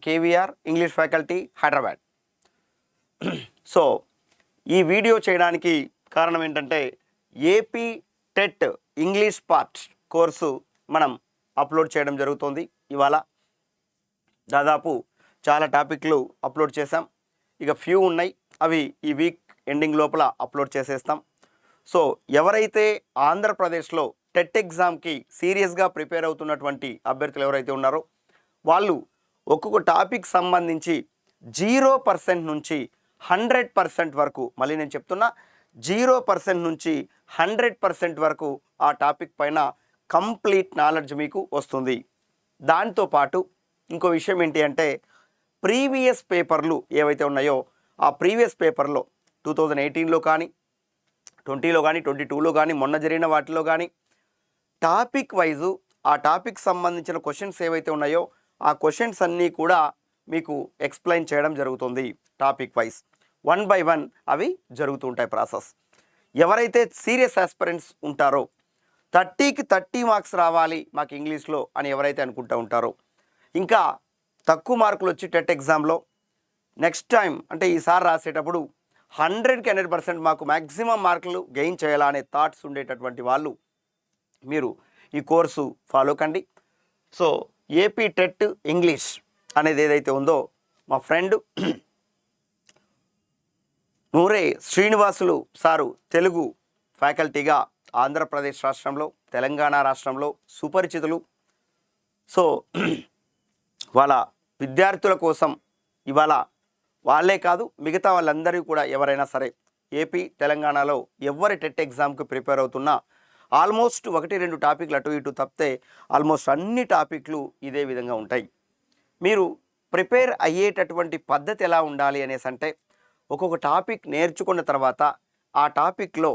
KVR English faculty Hyderabad. So ఈ video చేయడానికి కారణం ఏంటంటే AP TET English part course మనం అప్లోడ్ చేయడం జరుగుతుంది. ఇవాళ దాదాపు చాలా టాపిక్లు అప్లోడ్ చేసాం. ఇక ఫ్యూ ఉన్నాయి, అవి ఈ వీక్ ఎండింగ్ లోపల అప్లోడ్ చేసేస్తాం. సో ఎవరైతే ఆంధ్రప్రదేశ్లో టెట్ ఎగ్జామ్కి సీరియస్గా ప్రిపేర్ అవుతున్నటువంటి అభ్యర్థులు ఎవరైతే ఉన్నారో వాళ్ళు ఒక్కొక్క టాపిక్ సంబంధించి 0% నుంచి 100% వరకు, మళ్ళీ నేను చెప్తున్నా 0% నుంచి 100% వరకు ఆ టాపిక్ పైన కంప్లీట్ నాలెడ్జ్ మీకు వస్తుంది. దాంతోపాటు ఇంకో విషయం ఏంటి అంటే ప్రీవియస్ పేపర్లు ఏవైతే ఉన్నాయో ఆ ప్రీవియస్ పేపర్లో 2018లో కానీ 20లో కానీ 22లో కానీ మొన్న జరిగిన వాటిలో కానీ టాపిక్ వైజు ఆ టాపిక్ సంబంధించిన క్వశ్చన్స్ ఏవైతే ఉన్నాయో ఆ క్వశ్చన్స్ అన్నీ కూడా మీకు ఎక్స్ప్లెయిన్ చేయడం జరుగుతుంది. టాపిక్ వైజ్ 1 by 1 అవి జరుగుతూ ఉంటాయి ప్రాసెస్. ఎవరైతే సీరియస్ ఆస్పిరెంట్స్ ఉంటారో 30కి 30 మార్క్స్ రావాలి మాకు ఇంగ్లీష్లో అని ఎవరైతే అనుకుంటూ ఉంటారో, ఇంకా తక్కువ మార్కులు వచ్చి టెట్ ఎగ్జామ్లో నెక్స్ట్ టైం అంటే ఈసారి రాసేటప్పుడు 100కి 100% మాకు మ్యాక్సిమం మార్కులు గెయిన్ చేయాలా అనే థాట్స్ ఉండేటటువంటి వాళ్ళు మీరు ఈ కోర్సు ఫాలో కండి. సో ఏపీ టెట్ ఇంగ్లీష్ అనేది ఏదైతే ఉందో మా ఫ్రెండ్ నూరే శ్రీనివాసులు సారు తెలుగు ఫ్యాకల్టీగా ఆంధ్రప్రదేశ్ రాష్ట్రంలో తెలంగాణ రాష్ట్రంలో సుపరిచితులు. సో వాళ్ళ విద్యార్థుల కోసం ఇవాళ వాళ్ళే కాదు మిగతా వాళ్ళందరూ కూడా ఎవరైనా సరే ఏపీ తెలంగాణలో ఎవరి టెట్ ఎగ్జామ్కి ప్రిపేర్ అవుతున్నా ఆల్మోస్ట్ 1-2 టాపిక్లు అటు ఇటు తప్పితే ఆల్మోస్ట్ అన్ని టాపిక్లు ఇదే విధంగా ఉంటాయి. మీరు ప్రిపేర్ అయ్యేటటువంటి పద్ధతి ఎలా ఉండాలి అనేసి అంటే ఒక్కొక్క టాపిక్ నేర్చుకున్న తర్వాత ఆ టాపిక్లో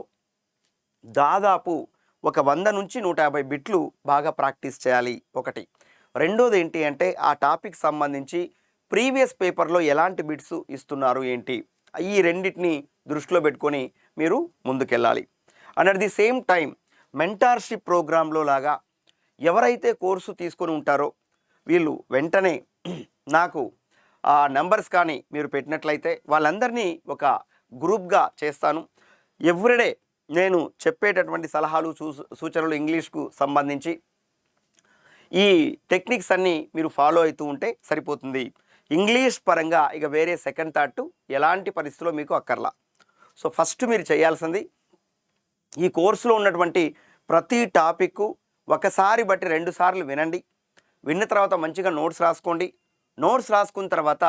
దాదాపు ఒక 100 నుంచి 150 బిట్లు బాగా ప్రాక్టీస్ చేయాలి ఒకటి. రెండోది ఏంటి అంటే ఆ టాపిక్ సంబంధించి ప్రీవియస్ పేపర్లో ఎలాంటి బిట్స్ ఇస్తున్నారు ఏంటి, ఈ రెండింటిని దృష్టిలో పెట్టుకొని మీరు ముందుకెళ్ళాలి. And at the same time mentorship ప్రోగ్రాంలో లాగా ఎవరైతే కోర్సు తీసుకొని ఉంటారో వీళ్ళు వెంటనే నాకు ఆ నెంబర్స్ కానీ మీరు పెట్టినట్లయితే వాళ్ళందరినీ ఒక గ్రూప్గా చేస్తాను. ఎవ్రీడే నేను చెప్పేటటువంటి సలహాలు సూచనలు ఇంగ్లీష్కు సంబంధించి ఈ టెక్నిక్స్ అన్నీ మీరు ఫాలో అవుతూ ఉంటే సరిపోతుంది. ఇంగ్లీష్ పరంగా ఇక వేరే సెకండ్ థాట్ ఎలాంటి పరిస్థితుల్లో మీకు అక్కర్లా. సో ఫస్ట్ మీరు చేయాల్సింది ఈ కోర్సులో ఉన్నటువంటి ప్రతి టాపిక్ ఒకసారి బట్టి 2 సార్లు వినండి. విన్న తర్వాత మంచిగా నోట్స్ రాసుకోండి. నోట్స్ రాసుకున్న తర్వాత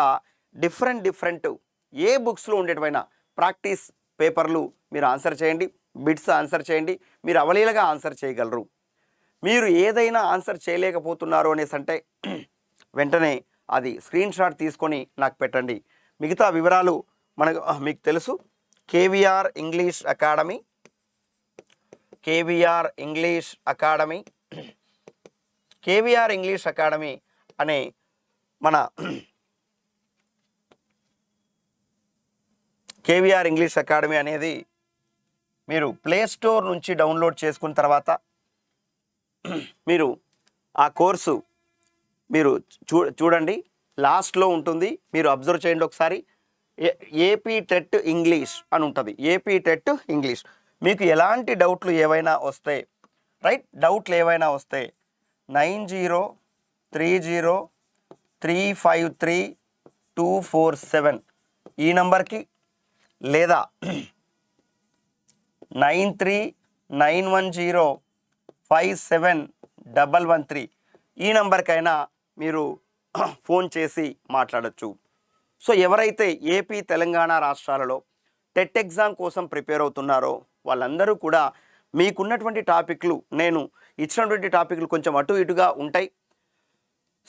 డిఫరెంట్ ఏ బుక్స్లో ఉండేటివైనా ప్రాక్టీస్ పేపర్లు మీరు ఆన్సర్ చేయండి, బిట్స్ ఆన్సర్ చేయండి. మీరు అవలీలగా ఆన్సర్ చేయగలరు. మీరు ఏదైనా ఆన్సర్ చేయలేకపోతున్నారు అనేసి అంటే వెంటనే అది స్క్రీన్ షాట్ తీసుకొని నాకు పెట్టండి. మిగతా వివరాలు మీకు తెలుసు. కేవీఆర్ ఇంగ్లీష్ అకాడమీ అనే మన కేవీఆర్ ఇంగ్లీష్ అకాడమీ అనేది మీరు ప్లే స్టోర్ నుంచి డౌన్లోడ్ చేసుకున్న తర్వాత మీరు ఆ కోర్సు మీరు చూడండి, లాస్ట్లో ఉంటుంది. మీరు అబ్జర్వ్ చేయండి ఒకసారి. ఏపీ టెట్ ఇంగ్లీష్ అని ఉంటుంది. AP TET English. మీకు ఎలాంటి డౌట్లు ఏవైనా వస్తే డౌట్లు ఏవైనా వస్తే 90353247 ఈ నంబర్కి లేదా 9391057113 ఈ నంబర్కైనా మీరు ఫోన్ చేసి మాట్లాడచ్చు. సో ఎవరైతే ఏపీ తెలంగాణ రాష్ట్రాలలో టెట్ ఎగ్జామ్ కోసం ప్రిపేర్ అవుతున్నారో వాళ్ళందరూ కూడా మీకున్నటువంటి టాపిక్లు, నేను ఇచ్చినటువంటి టాపిక్లు కొంచెం అటు ఇటుగా ఉంటాయి.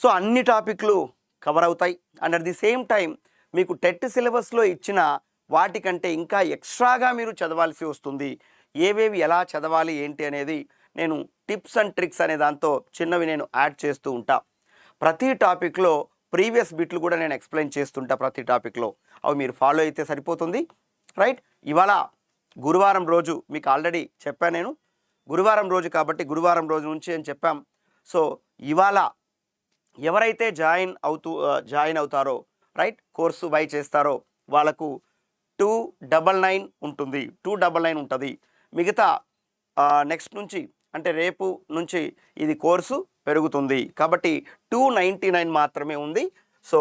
సో అన్ని టాపిక్లు కవర్ అవుతాయి. And at the same time మీకు టెట్ సిలబస్లో ఇచ్చిన వాటికంటే ఇంకా ఎక్స్ట్రాగా మీరు చదవాల్సి వస్తుంది. ఏవేవి ఎలా చదవాలి ఏంటి అనేది నేను టిప్స్ అండ్ ట్రిక్స్ అనే దాంతో చిన్నవి నేను యాడ్ చేస్తూ ఉంటా. ప్రతి టాపిక్లో ప్రీవియస్ బిట్లు కూడా నేను ఎక్స్ప్లెయిన్ చేస్తుంటా. ప్రతి టాపిక్లో అవి మీరు ఫాలో అయితే సరిపోతుంది. రైట్. ఇవాళ గురువారం రోజు మీకు ఆల్రెడీ చెప్పాను నేను, గురువారం రోజు కాబట్టి గురువారం రోజు నుంచి అని చెప్పాం. సో ఇవాళ ఎవరైతే జాయిన్ అవుతారో రైట్, కోర్సు బై చేస్తారో వాళ్ళకు 299 ఉంటుంది, 299 ఉంటుంది. మిగతా నెక్స్ట్ నుంచి అంటే రేపు నుంచి ఇది కోర్సు పెరుగుతుంది కాబట్టి 299 మాత్రమే ఉంది. సో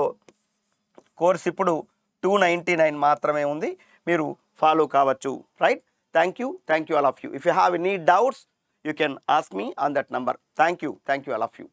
కోర్స్ ఇప్పుడు 299 మాత్రమే ఉంది, మీరు ఫాలో కావచ్చు. Right, thank you all of you. If you have any doubts you can ask me on that number. Thank you all of you.